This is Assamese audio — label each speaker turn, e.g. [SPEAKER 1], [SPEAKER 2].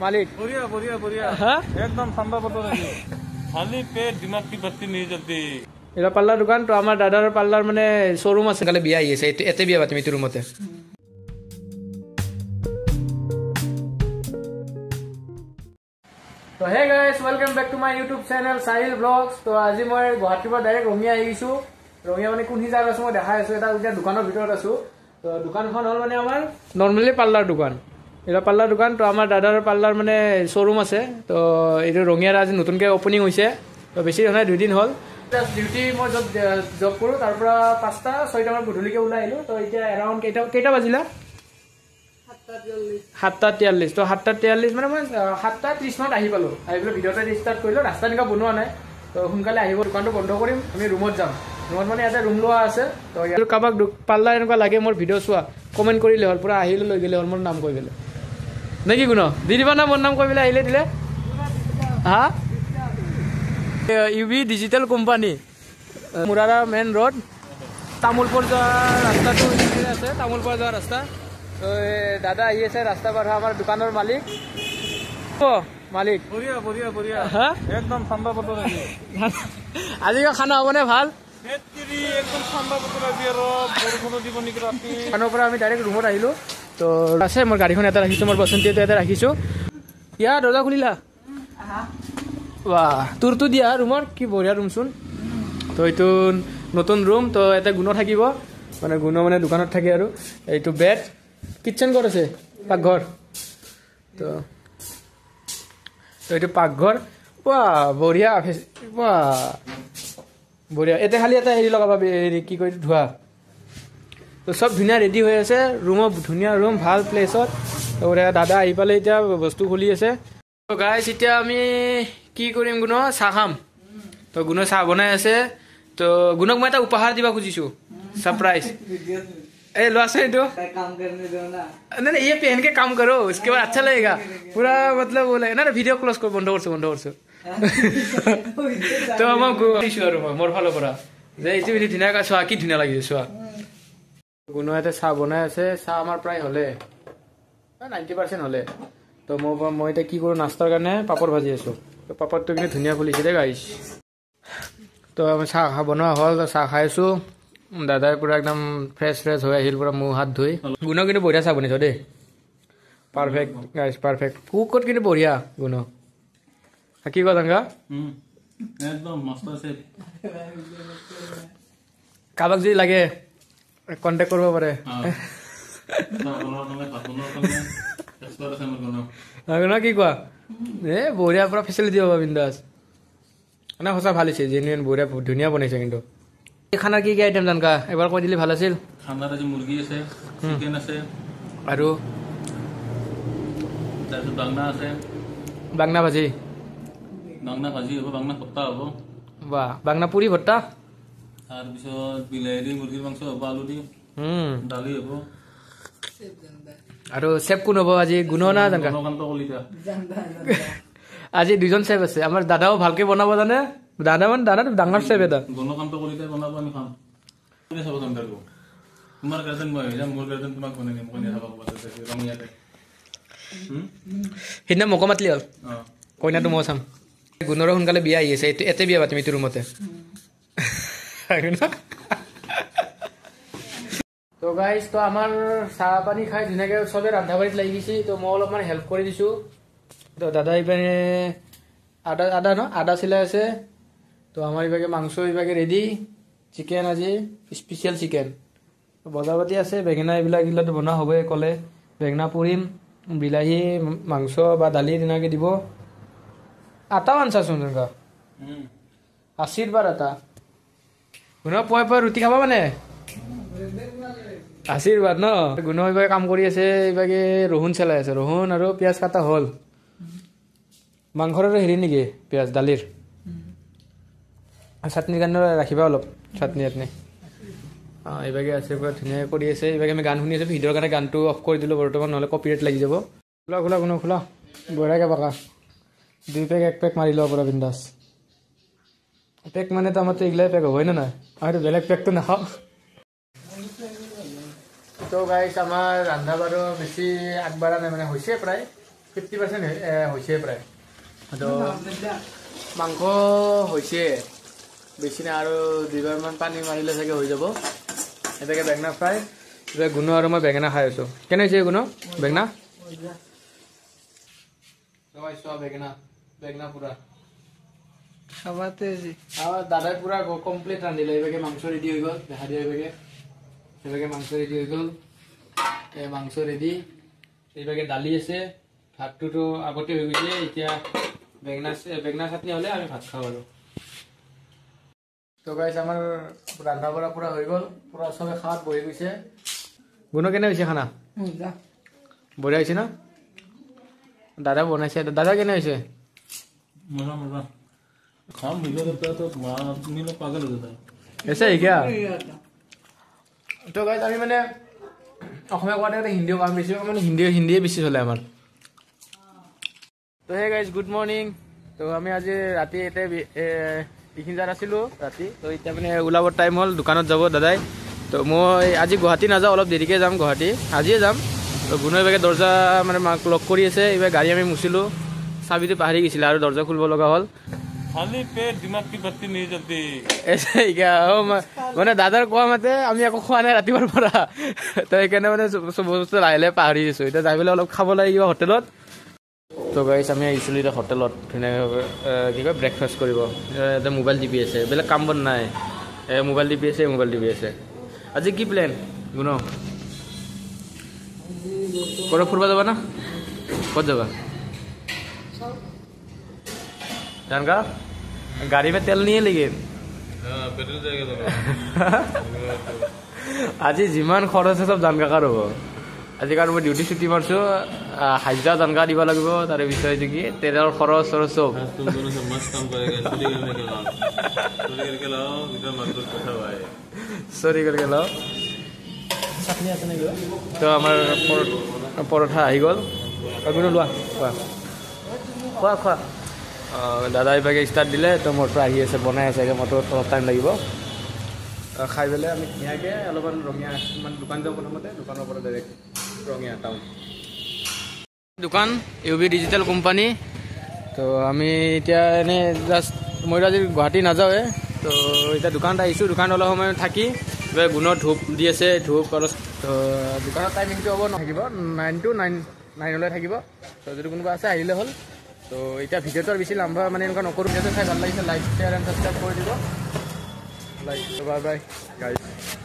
[SPEAKER 1] मालिक
[SPEAKER 2] बढ़िया बढ़िया बढ़िया एकदम ठंडा बटर है खाली पेट दिमाग की बत्ती नहीं जलती
[SPEAKER 1] এটা পাল্লাৰ দোকান তো আমাৰ দাদাৰ পাল্লাৰ মানে শ্বৰুম আছে কালে বিয়া আহি আছে এতে বিয়া পাতিম এইটো ৰুমতে তো hey guys welcome back to my YouTube channel Sahil vlogs তো আজি মই গুৱাহাটীৰ পৰা ডাইৰেক্ট ৰঙিয়া আহিছো ৰঙিয়া মানে কোন হিচাপ আছো মই দেখাই আছো এটা এতিয়া দোকানৰ ভিতৰত আছো তো দোকানখন হল মানে আমাৰ নৰ্মালি পাল্লাৰ দোকান এটা পাল্লাৰ দোকান তো আমাৰ দাদাৰ পাল্লাৰ মানে শ্বৰুম আছে তো এইটো ৰঙিয়াৰ আজি নতুনকৈ ওপেনিং হৈছে তো বেছি নহয় 2 দিন হ'ল ডিউটি মই জব কৰো তাৰ পৰা 5টা 6টা মান গধূলিকে ওলাই আহিলো তো এতিয়া এৰাউণ্ড কেইটা বাজিলা 7:43 তো 7:43 মানে মই 7:30 মানত আহি পালো আহি পেলাই ভিডিঅ'টা ষ্টাৰ্ট কৰিলো ৰাস্তা নিকা বনোৱা নাই তো সোনকালে আহিব দোকানটো বন্ধ কৰিম আমি ৰুমত যাম ৰুমত মানে এটা ৰুম লোৱা আছে তো ইয়াৰ কাবাক পাল্লা এনেকুৱা লাগে মোৰ ভিডিঅ' চোৱা কমেণ্ট কৰিলে হ'ল পুৰা আহিলে লৈ গ'লে হ'ল মোৰ নাম কৈ গ'লে নেকি কোনো দি দিবা না মোৰ নাম কৈ পেলাই আহিলে দিলে হা ইউবি ডিজিটেল কোম্পানী মুৰাৰা মেইন ৰোড তামোলপুৰ যোৱা ৰাস্তাটো আছে তামোলপুৰ যোৱা ৰাস্তা তো দাদা আহি আছে ৰাস্তা পাৰ আমাৰ দোকানৰ মালিক মালিক
[SPEAKER 2] बढ़िया बढ़िया बढ़िया एकदम ठंडा बटर है
[SPEAKER 1] আজি খানা হ'বনে ভাল
[SPEAKER 2] एकदम ठंडा बटर है और बरखुनो দিব নিকি ৰাতি
[SPEAKER 1] খানৰ পৰা আমি ডাইৰেক্ট ৰুমত আহিলো তো আছে মোৰ গাড়ীখন এটা ৰাখিছো মোৰ বসন্তীটো এটা ৰাখিছো ইয়া দৰজা খুলিলা বাহ তোৰটো দিয়া ৰুমৰ কি বঢ়িয়া ৰুম চোন তো এইটো নতুন ৰুম তো এটা গুণ থাকিব মানে গুণ মানে দোকানত থাকে আৰু এইটো বেড কিচেন ঘৰ আছে পাকঘৰ তো এইটো পাকঘৰ বাহ বঢ়িয়া বাহ বঢ়িয়া এটা খালি এটা হেৰি লগাবা কি কয় ধোৱা তো সব ধুনীয়া ৰেডি হৈ আছে ৰুমত ধুনীয়া ৰুম ভাল প্লেছত তো দাদা আহি পালে এতিয়া বস্তু খুলি আছে তো গাইছ এতিয়া আমি কি কৰিম গুণ চাহ খাম তো গুণ চাহ বনাই আছে তো গুণক মই এটা উপহাৰ দিবা খুজিছো सरप्राइज ए लो से तो काम करने दो ना नहीं ये पहन के काम करो उसके बाद अच्छा लगेगा पूरा मतलब बोले ना वीडियो क्लोज कर बंद कर तो हम इशू আৰু মোৰ ফালৰ পৰা যে এইটো বিধি ধুনীয়া কা চোৱা কি ধুনীয়া লাগিছে চোৱা গুণো এটা চাহ বনাই আছে চাহ আমাৰ প্ৰায় হলে 90% হলে তো মই এটা কি কৰো নাস্তাৰ কাৰণে পাপড় ভাজি আছো তো পাপড়টো কিন্তু ধুনীয়া ফুলিছে দে গাইছ তো আমি চাহ বনোৱা হ'ল চাহ খাইছো দাদাই পুৰা একদম ফ্ৰেছ হৈ আহিল পুৰা মুখ হাত ধুই গুণ কিন্তু বঢ়িয়া চাহ বনাইছ দেই পাৰফেক্ট গাইছ পাৰফেক্ট কুকত কিন্তু বঢ়িয়া গুণ কি কথা
[SPEAKER 2] একদম মস্ত আছে
[SPEAKER 1] কাবাক যদি লাগে কন্টেক্ট কৰিব পাৰে কি কোৱা এ বঢ়িয়া পুৰা ফেচিলিটি হ'ব বিন্দাছ না সঁচা ভাল হৈছে জেনুইন বঢ়িয়া ধুনীয়া বনাইছে কিন্তু খানা কি কি আইটেম জানকা এবাৰ কৈ দিলে ভাল আছিল
[SPEAKER 2] খানাত আজি মুৰ্গী আছে চিকেন আছে
[SPEAKER 1] আৰু
[SPEAKER 2] তাৰপিছত বাংনা আছে
[SPEAKER 1] বাংনা ভাজি
[SPEAKER 2] হ'ব বাংনা ভৰ্তা হ'ব
[SPEAKER 1] বাহ বাংনা পুৰি ভৰ্তা
[SPEAKER 2] তাৰপিছত বিলাহী দি মুৰ্গীৰ মাংস হ'ব আলু দি দালি হ'ব
[SPEAKER 1] আৰু চেফ কোন হ'ব আজি গুণ না জানকা
[SPEAKER 2] গণকান্ত কলিতা
[SPEAKER 1] আজি দুজন চেফ আছে আমাৰ দাদাও ভালকে বনাব জানে দাদা ডাঙৰ চেফ এটা
[SPEAKER 2] গণকান্ত কলিতাই বনাব আমি খাম কোনে চাব যাম তাৰগো তোমাৰ গাৰ্জেন মই যাম মোৰ গাৰ্জেন তোমাক কোনে নিম কোনে চাব ৰঙিয়াতে
[SPEAKER 1] সিদিনা মোকো মাতলি হ'ল কইনাটো মই চাম গুণৰো সোনকালে বিয়া আহি আছে এতে বিয়া পাতিম এইটো ৰুমতে তো গাইজ তো আমাৰ চাহ পানী খাই ধুনীয়াকৈ চবে ৰন্ধা বাঢ়িত লাগি গৈছে তো মই অলপমান হেল্প কৰি দিছো তো দাদা ইপিনে আদা চিলাই আছে তো আমাৰ ইভাগে মাংস ইভাগে ৰেডি চিকেন আজি স্পেচিয়েল চিকেন বজাৰ পাতি আছে বেঙেনা এইবিলাকতো বনোৱা হ'বই ক'লে বেঙেনা পুৰিম বিলাহী মাংস বা দালি তেনেকৈ দিব আটাও আনচাচোন তেনেকুৱা আশীৰ্বাদ আটা গুণৰ পুৱাই ৰুটি খাবা মানে আশীৰ্বাদ ন গুণ ইভাগে কাম কৰি আছে ইভাগে ৰহুন চেলাই আছে ৰহুন আৰু পিঁয়াজ কাটা হ'ল মাংসৰ হেৰি নেকি পিঁয়াজ দালিৰ চাটনিৰ কাৰণে ৰাখিবা অলপ চাটনি এইভাগে আছে পুৰা ধুনীয়াকৈ কৰি আছে এইভাগে আমি গান শুনি আছো ভিডিঅ'ৰ কাৰণে গানটো অফ কৰি দিলোঁ বৰ্তমান নহ'লে কপিৰাইট লাগি যাব খোলা বঢ়িয়াকৈ পাকা 2 পেক 1 পেক মাৰি লওঁ পুৰা বিন্দাছ পেক মানে তো আমাৰতো এইগিলাই পেক হ'ব হয় নে নাই আৰু বেলেগ পেকটো নাখাওঁ তো গাইছ আমাৰ ৰন্ধা বাৰু বেছি আগবাঢ়া নাই মানে হৈছে প্ৰায় 50% হৈছে প্ৰায় তো মাংস হৈছে বেছি নাই আৰু 2বাৰমান পানী মাৰিলে চাগে হৈ যাব এটাকে বেঙেনা ফ্ৰাই এতিয়া গুণ আৰু মই বেঙেনা খাই আছোঁ কেনে হৈছে গুণ বেঙেনা বেঙেনা পুৰা
[SPEAKER 3] খাবাতে আজি
[SPEAKER 1] দাদাই পুৰা কমপ্লিট ৰান্ধিলে এইভাগে মাংস ৰেডি হৈ গ'ল দেখা দিয়া এইভাগে মাংস ৰেডি হৈ গ'ল মাংস ৰেডি এইভাগে দালি আছে ভাতটোতো আগতে হৈ গৈছে এতিয়া বেঙেনা চাটনি হ'লে আমি ভাত খাওঁ আৰু তো গাইছ আমাৰ ৰান্ধা বঢ়া পুৰা হৈ গ'ল পুৰা চবে খাৱাত বহি গৈছে গুণ কেনে হৈছে খানা বঢ়িয়া হৈছে ন দাদা বনাইছে দাদা কেনে হৈছে
[SPEAKER 2] मजा मजा खाम वीडियो करता तो आदमी लोग पागल हो जाता है
[SPEAKER 1] ऐसा ही क्या तो गाइस আমি মানে অসমীয়া কোৱাতে হিন্দীও কাম বেছি মানে হিন্দীয়ে বেছি চলে আমাৰ তো হে গাইস গুড মৰ্নিং তো আমি আজি ৰাতি এতে এইখিনি জাত আছিলোঁ ৰাতি তো এতিয়া মানে ওলাবৰ টাইম হ'ল দোকানত যাব দাদাই তো মই আজি গুৱাহাটী নাযাওঁ অলপ দেৰিকৈ যাম গুৱাহাটী আজিয়ে যাম তো গুণৰ বেগে দৰ্জা মানে মাক লক কৰি আছে এইবাৰ গাড়ী আমি মুচিলোঁ চাবিটো পাহৰি গৈছিলে আৰু দৰ্জা খুলিব লগা হ'ল
[SPEAKER 2] खाली पेट दिमाग की बत्ती नहीं जलती
[SPEAKER 1] ऐसे ही क्या মানে দাদাৰ কোৱা মতে আমি একো খোৱা নাই ৰাতিপুৱাৰ পৰা তো সেইকাৰণে মানে চব বস্তু লাহে লাহে পাহৰি গৈছোঁ এতিয়া যাই পেলাই অলপ খাব লাগিব হোটেলত তো গাইছ আমি আহিছিলোঁ এতিয়া হোটেলত ধুনীয়াকৈ কি কয় ব্ৰেকফাষ্ট কৰিব এতিয়া মোবাইল টিপি আছে বেলেগ কাম বন নাই মোবাইল টিপি আছে আজি কি প্লেন গুণ ক'ৰবাত ফুৰিব যাবা না ক'ত যাবা जानका गाड़ी में तेल नहीं है लेकिन
[SPEAKER 2] पेट्रोल जाएगा
[SPEAKER 1] আজি যিমান খৰচ আছে সব জানকাকাৰ হ'ব আজি কাৰণ মই ডিউটি ছুটি মাৰছোঁ হাজিৰা জানকা দিব লাগিব তাৰে বিষয়ে কি তেলৰ খৰচ চৰচ চব
[SPEAKER 2] तुम दोनों से मस्त काम करेगा चोरी करके लाओ इधर मजदूर पैसा भाई
[SPEAKER 1] চৰি কৰি লাও চাটনি আছে নেকি তো আমাৰ পৰঠা আহি গ'ল আপুনি লোৱা খোৱা দাদা এইভাগে ষ্টাৰ্ট দিলে তো মটৰ আহি আছে বনাই আছে মটৰ অলপ টাইম লাগিব খাই পেলাই আমি ধুনীয়াকৈ অলপমান ৰঙিয়া মানে দোকান যাওঁ প্ৰথমতে দোকানৰ পৰা ডাইৰেক্ট ৰঙিয়া টাউন দোকান ইউবি ডিজিটেল কোম্পানী তো আমি এতিয়া এনেই জাষ্ট মইতো আজি গুৱাহাটী নাযাওঁৱে তো এতিয়া দোকানত আহিছোঁ দোকানত অলপ সময় থাকি গুণৰ ধূপ দি আছে ধূপ আৰু তো দোকানৰ টাইমিংটো হ'ব থাকিব 9 to 9 থাকিব তো যদি কোনোবা আছে আহিলে হ'ল তো এতিয়া ভিডিঅ'টো বেছি লম্বা মানে এনেকুৱা নকৰোঁ ভিডিঅ'টো চাই ভাল লাগিছে লাইক শ্বেয়াৰ এণ্ড ছাবস্ক্ৰাইব কৰি দিব লাইক বাই বাই গাইজ